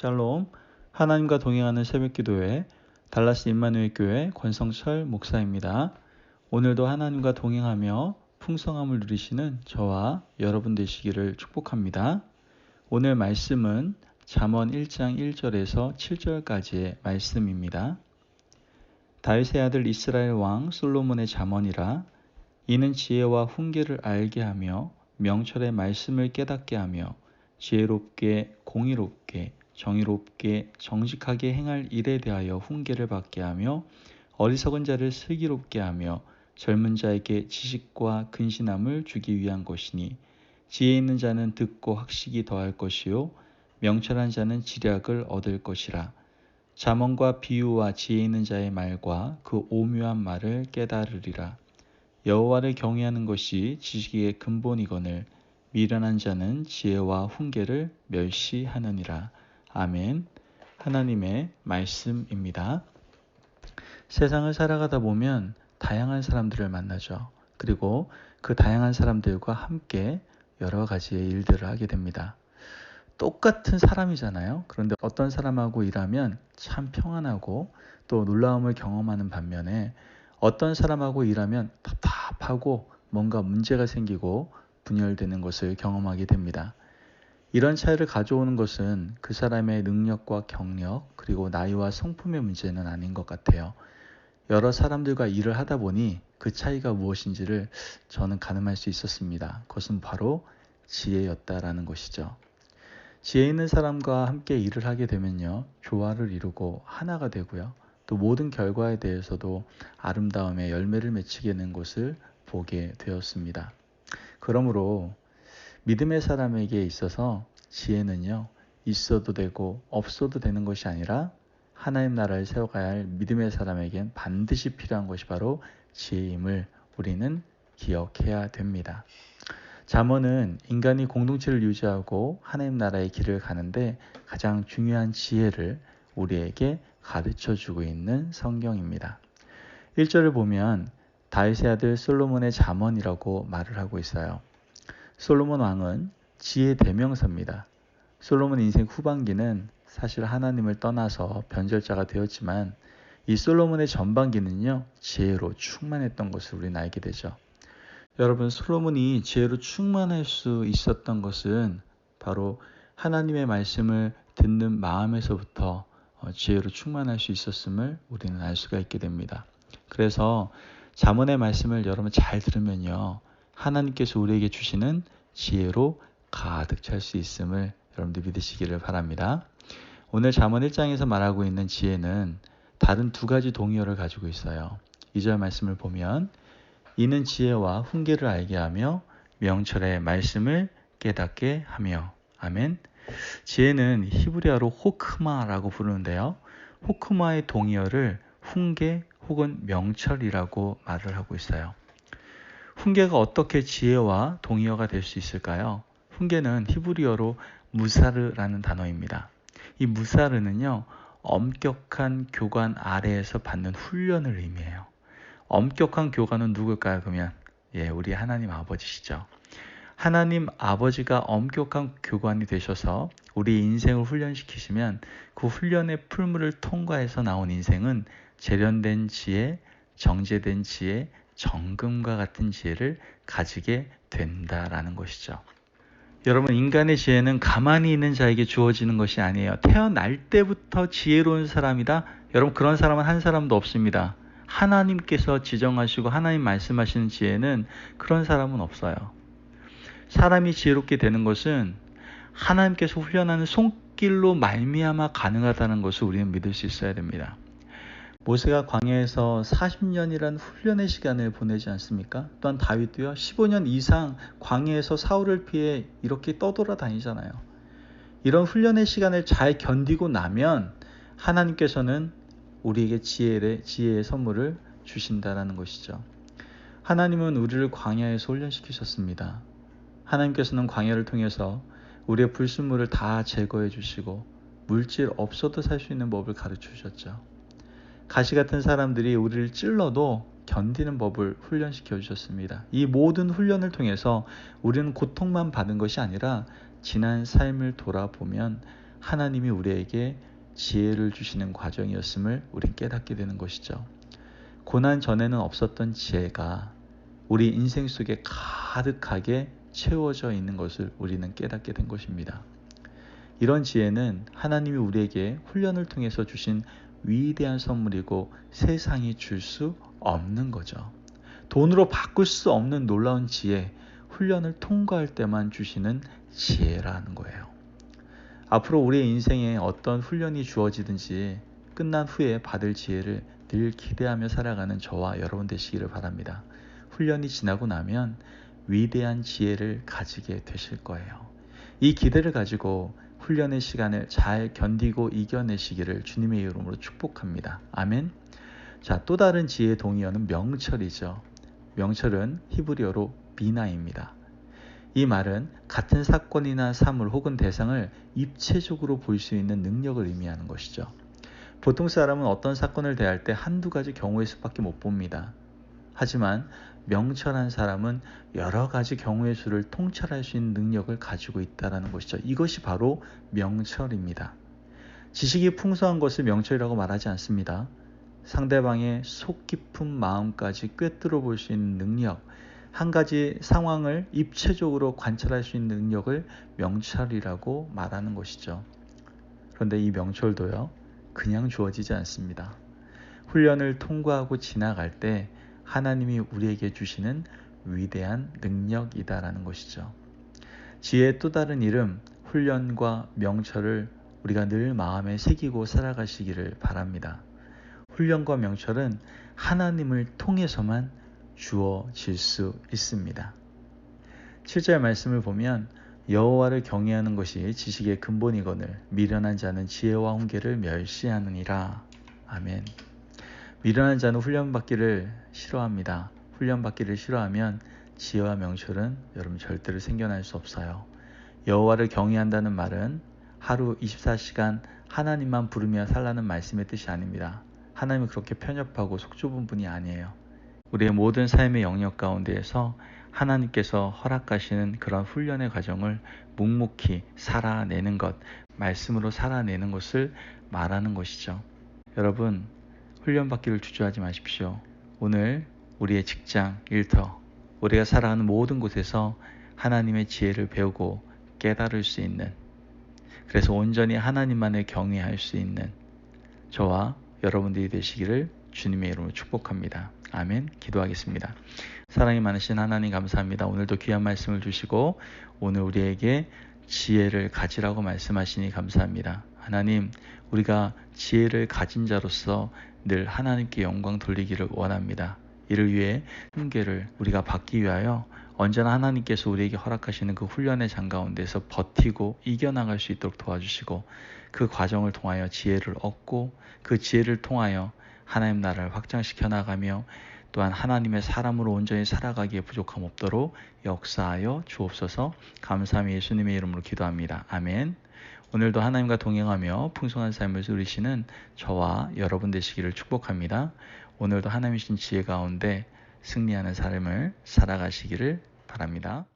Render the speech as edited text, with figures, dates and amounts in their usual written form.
샬롬, 하나님과 동행하는 새벽기도회 달라스 임마누엘 교회 권성철 목사입니다. 오늘도 하나님과 동행하며 풍성함을 누리시는 저와 여러분 되시기를 축복합니다. 오늘 말씀은 잠언 1장 1절에서 7절까지의 말씀입니다. 다윗의 아들 이스라엘 왕 솔로몬의 잠언이라. 이는 지혜와 훈계를 알게 하며 명철의 말씀을 깨닫게 하며 지혜롭게 공의롭게 정의롭게 정직하게 행할 일에 대하여 훈계를 받게 하며 어리석은 자를 슬기롭게 하며 젊은 자에게 지식과 근신함을 주기 위한 것이니, 지혜 있는 자는 듣고 학식이 더할 것이요 명철한 자는 지략을 얻을 것이라. 잠언과 비유와 지혜 있는 자의 말과 그 오묘한 말을 깨달으리라. 여호와를 경외하는 것이 지식의 근본이거늘 미련한 자는 지혜와 훈계를 멸시하느니라. 아멘. 하나님의 말씀입니다. 세상을 살아가다 보면 다양한 사람들을 만나죠. 그리고 그 다양한 사람들과 함께 여러 가지의 일들을 하게 됩니다. 똑같은 사람이잖아요. 그런데 어떤 사람하고 일하면 참 평안하고 또 놀라움을 경험하는 반면에 어떤 사람하고 일하면 답답하고 뭔가 문제가 생기고 분열되는 것을 경험하게 됩니다. 이런 차이를 가져오는 것은 그 사람의 능력과 경력 그리고 나이와 성품의 문제는 아닌 것 같아요. 여러 사람들과 일을 하다 보니 그 차이가 무엇인지를 저는 가늠할 수 있었습니다. 그것은 바로 지혜였다라는 것이죠. 지혜 있는 사람과 함께 일을 하게 되면요, 조화를 이루고 하나가 되고요, 또 모든 결과에 대해서도 아름다움의 열매를 맺히게 되는 것을 보게 되었습니다. 그러므로 믿음의 사람에게 있어서 지혜는요, 있어도 되고 없어도 되는 것이 아니라 하나님 나라를 세워가야 할 믿음의 사람에겐 반드시 필요한 것이 바로 지혜임을 우리는 기억해야 됩니다. 잠언은 인간이 공동체를 유지하고 하나님 나라의 길을 가는데 가장 중요한 지혜를 우리에게 가르쳐주고 있는 성경입니다. 1절을 보면 다윗의 아들 솔로몬의 잠언이라고 말을 하고 있어요. 솔로몬 왕은 지혜 대명사입니다. 솔로몬 인생 후반기는 사실 하나님을 떠나서 변절자가 되었지만 이 솔로몬의 전반기는요, 지혜로 충만했던 것을 우리는 알게 되죠. 여러분, 솔로몬이 지혜로 충만할 수 있었던 것은 바로 하나님의 말씀을 듣는 마음에서부터 지혜로 충만할 수 있었음을 우리는 알 수가 있게 됩니다. 그래서 잠언의 말씀을 여러분 잘 들으면요, 하나님께서 우리에게 주시는 지혜로 가득 찰 수 있음을 여러분들 믿으시기를 바랍니다. 오늘 잠언 1장에서 말하고 있는 지혜는 다른 두 가지 동의어를 가지고 있어요. 2절 말씀을 보면 이는 지혜와 훈계를 알게 하며 명철의 말씀을 깨닫게 하며. 아멘. 지혜는 히브리어로 호크마라고 부르는데요, 호크마의 동의어를 훈계 혹은 명철이라고 말을 하고 있어요. 훈계가 어떻게 지혜와 동의어가 될 수 있을까요? 훈계는 히브리어로 무사르라는 단어입니다. 이 무사르는요, 엄격한 교관 아래에서 받는 훈련을 의미해요. 엄격한 교관은 누굴까요? 그러면 우리 하나님 아버지시죠. 하나님 아버지가 엄격한 교관이 되셔서 우리 인생을 훈련시키시면 그 훈련의 풀물을 통과해서 나온 인생은 재련된 지혜, 정제된 지혜, 정금과 같은 지혜를 가지게 된다라는 것이죠. 여러분, 인간의 지혜는 가만히 있는 자에게 주어지는 것이 아니에요. 태어날 때부터 지혜로운 사람이다? 여러분, 그런 사람은 한 사람도 없습니다. 하나님께서 지정하시고 하나님 말씀하시는 지혜는 그런 사람은 없어요. 사람이 지혜롭게 되는 것은 하나님께서 훈련하는 손길로 말미암아 가능하다는 것을 우리는 믿을 수 있어야 됩니다. 모세가 광야에서 40년이라는 훈련의 시간을 보내지 않습니까? 또한 다윗도요, 15년 이상 광야에서 사울을 피해 이렇게 떠돌아다니잖아요. 이런 훈련의 시간을 잘 견디고 나면 하나님께서는 우리에게 지혜의 선물을 주신다라는 것이죠. 하나님은 우리를 광야에서 훈련시키셨습니다. 하나님께서는 광야를 통해서 우리의 불순물을 다 제거해 주시고 물질 없어도 살 수 있는 법을 가르쳐 주셨죠. 가시 같은 사람들이 우리를 찔러도 견디는 법을 훈련시켜 주셨습니다. 이 모든 훈련을 통해서 우리는 고통만 받은 것이 아니라 지난 삶을 돌아보면 하나님이 우리에게 지혜를 주시는 과정이었음을 우린 깨닫게 되는 것이죠. 고난 전에는 없었던 지혜가 우리 인생 속에 가득하게 채워져 있는 것을 우리는 깨닫게 된 것입니다. 이런 지혜는 하나님이 우리에게 훈련을 통해서 주신 위대한 선물이고 세상이 줄 수 없는 거죠. 돈으로 바꿀 수 없는 놀라운 지혜, 훈련을 통과할 때만 주시는 지혜라는 거예요. 앞으로 우리의 인생에 어떤 훈련이 주어지든지 끝난 후에 받을 지혜를 늘 기대하며 살아가는 저와 여러분 되시기를 바랍니다. 훈련이 지나고 나면 위대한 지혜를 가지게 되실 거예요. 이 기대를 가지고 훈련의 시간을 잘 견디고 이겨내시기를 주님의 이름으로 축복합니다. 아멘. 자, 또 다른 지혜의 동의어는 명철이죠. 명철은 히브리어로 비나입니다. 이 말은 같은 사건이나 사물 혹은 대상을 입체적으로 볼 수 있는 능력을 의미하는 것이죠. 보통 사람은 어떤 사건을 대할 때 한두 가지 경우의 수밖에 못 봅니다. 하지만 명철한 사람은 여러 가지 경우의 수를 통찰할 수 있는 능력을 가지고 있다는 것이죠. 이것이 바로 명철입니다. 지식이 풍성한 것을 명철이라고 말하지 않습니다. 상대방의 속 깊은 마음까지 꿰뚫어 볼 수 있는 능력, 한 가지 상황을 입체적으로 관찰할 수 있는 능력을 명철이라고 말하는 것이죠. 그런데 이 명철도요, 그냥 주어지지 않습니다. 훈련을 통과하고 지나갈 때 하나님이 우리에게 주시는 위대한 능력이다라는 것이죠. 지혜의 또 다른 이름, 훈련과 명철을 우리가 늘 마음에 새기고 살아가시기를 바랍니다. 훈련과 명철은 하나님을 통해서만 주어질 수 있습니다. 7절 말씀을 보면 여호와를 경외하는 것이 지식의 근본이거늘 미련한 자는 지혜와 훈계를 멸시하느니라. 아멘. 미련한 자는 훈련받기를 싫어합니다. 훈련받기를 싫어하면 지혜와 명철은 여러분 절대로 생겨날 수 없어요. 여호와를 경외한다는 말은 하루 24시간 하나님만 부르며 살라는 말씀의 뜻이 아닙니다. 하나님은 그렇게 편협하고 속 좁은 분이 아니에요. 우리의 모든 삶의 영역 가운데에서 하나님께서 허락하시는 그런 훈련의 과정을 묵묵히 살아내는 것, 말씀으로 살아내는 것을 말하는 것이죠. 여러분, 훈련받기를 주저하지 마십시오. 오늘 우리의 직장, 일터, 우리가 살아가는 모든 곳에서 하나님의 지혜를 배우고 깨달을 수 있는, 그래서 온전히 하나님만을 경외할 수 있는 저와 여러분들이 되시기를 주님의 이름으로 축복합니다. 아멘. 기도하겠습니다. 사랑이 많으신 하나님 감사합니다. 오늘도 귀한 말씀을 주시고 오늘 우리에게 지혜를 가지라고 말씀하시니 감사합니다. 하나님, 우리가 지혜를 가진 자로서 늘 하나님께 영광 돌리기를 원합니다. 이를 위해 훈계를 우리가 받기 위하여 언제나 하나님께서 우리에게 허락하시는 그 훈련의 장 가운데서 버티고 이겨나갈 수 있도록 도와주시고 그 과정을 통하여 지혜를 얻고 그 지혜를 통하여 하나님 나라를 확장시켜 나가며 또한 하나님의 사람으로 온전히 살아가기에 부족함 없도록 역사하여 주옵소서. 감사함이 예수님의 이름으로 기도합니다. 아멘. 오늘도 하나님과 동행하며 풍성한 삶을 누리시는 저와 여러분 되시기를 축복합니다. 오늘도 하나님이 주신 지혜 가운데 승리하는 삶을 살아가시기를 바랍니다.